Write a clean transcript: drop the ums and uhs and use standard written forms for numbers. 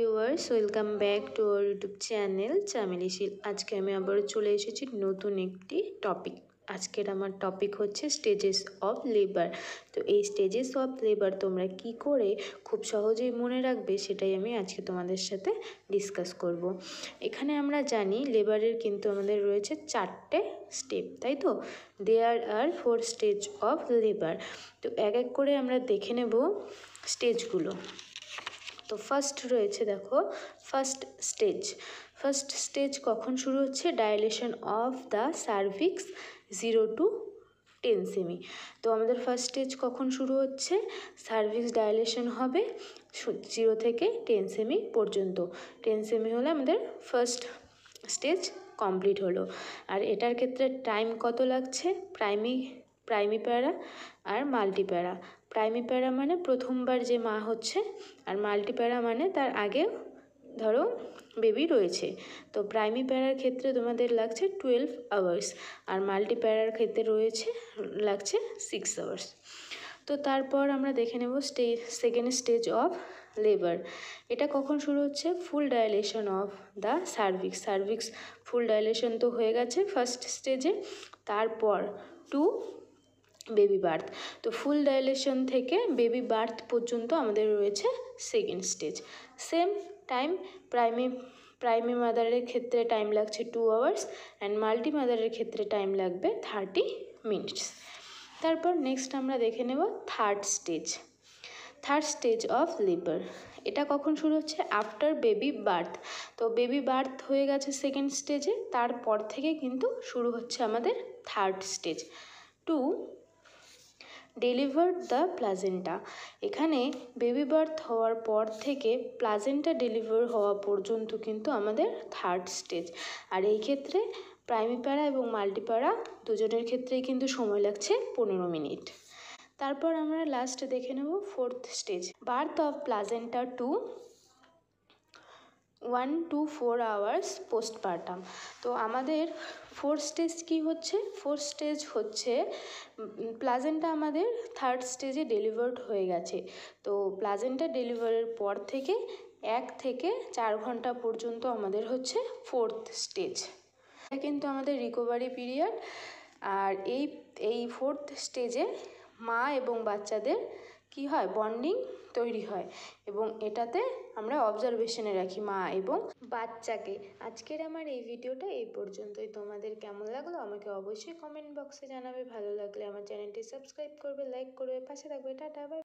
Viewers, welcome back to our YouTube channel Chameli Sheel. আজকে আমি আবারও চলে এসেছি নতুন একটি টপিক। আজকের আমার টপিক হচ্ছে স্টেজেস অফ লেবার। তো এই স্টেজেস অফ লেবার তোমরা কি করে খুব সহজেই মনে রাখবে সেটাই আমি আজকে তোমাদের সাথে ডিসকাস করব। এখানে আমরা জানি লেবারের কিন্তু আমাদের রয়েছে 4টে স্টেপ, তাই তো? দেয়ার আর 4 স্টেজ অফ লেবার। তো এক এক করে আমরা দেখে নেব স্টেজগুলো। তো ফার্স্ট রয়েছে, দেখো, ফার্স্ট স্টেজ কখন শুরু হচ্ছে? Dilation of the cervix 0 to 10 semi. তো আমাদের ফার্স্ট স্টেজ কখন শুরু হচ্ছে? সার্ভিক্স ডাইলেশন হবে 0 থেকে 10 সেমি পর্যন্ত। 10 সেমি হলে আমাদের ফার্স্ট স্টেজ কমপ্লিট হলো। আর এটার ক্ষেত্রে টাইম কত লাগছে? প্রাইমি প্যারা আর মাল্টি প্যারা। প্রাইমি প্যারা মানে প্রথমবার যে মা হচ্ছে, আর মাল্টি প্যারা মানে তার আগে ধরো বেবি রয়েছে। তো প্রাইমি প্যারার ক্ষেত্রে তোমাদের লাগছে 12 আওয়ার্স, আর মাল্টি প্যারার ক্ষেত্রে লাগছে 6 আওয়ার্স। তো তারপর আমরা দেখে নেব সেকেন্ড স্টেজ অফ লেবার। এটা কখন শুরু হচ্ছে? Full dilation of the cervix full dilation তো হয়ে গেছে ফার্স্ট স্টেজে। তারপর টু বেবি বার্থ। তো ফুল ডাইলেশন থেকে বেবি বার্থ পর্যন্ত আমাদের রয়েছে second stage. Same time primi মাদারের ক্ষেত্রে টাইম লাগছে 2 আওয়ার্স, অ্যান্ড মাল্টি মাদারের ক্ষেত্রে টাইম লাগবে 30 মিনিটস। তারপর নেক্সট আমরা দেখে নেব থার্ড স্টেজ অফ লেবার। এটা কখন শুরু হচ্ছে? After baby birth. তো বেবি বার্থ হয়ে গেছে সেকেন্ড স্টেজে, তারপর থেকে কিন্তু শুরু হচ্ছে আমাদের third stage to deliver the placenta. এখানে বেবি বার্থ হওয়ার পর থেকে প্লাজেন্টা ডেলিভার হওয়া পর্যন্ত কিন্তু আমাদের থার্ড স্টেজ। আর এই ক্ষেত্রে প্রাইমি প্যারা এবং মাল্টি প্যারা দুজনের ক্ষেত্রেই কিন্তু সময় লাগছে 15 মিনিট। তারপর আমরা লাস্ট দেখে নেব fourth stage, birth of placenta to 1 to 4 hours postpartum. তো আমাদের ফোর্থ স্টেজ কী হচ্ছে? ফোর্থ স্টেজ হচ্ছে প্লাজেন্টা আমাদের থার্ড স্টেজে ডেলিভার্ড হয়ে গেছে। তো প্লাজেন্টা ডেলিভারের পর থেকে 1 থেকে 4 ঘন্টা পর্যন্ত আমাদের হচ্ছে ফোর্থ স্টেজ। এটা কিন্তু আমাদের রিকভারি পিরিয়ড। আর এই ফোর্থ স্টেজে মা এবং বাচ্চাদের কি হয়? বন্ডিং তৈরি হয়, এবং এটাতে আমরা অবজারভেশনে রাখি মা এবং বাচ্চাকে। আজকের আমার এই ভিডিওটা এই পর্যন্তই। তোমাদের কেমন লাগলো আমাকে অবশ্যই কমেন্ট বক্সে জানাবে। ভালো লাগলে আমার চ্যানেলটি সাবস্ক্রাইব করবে, লাইক করবে, পাশে থাকবে। Tata, by.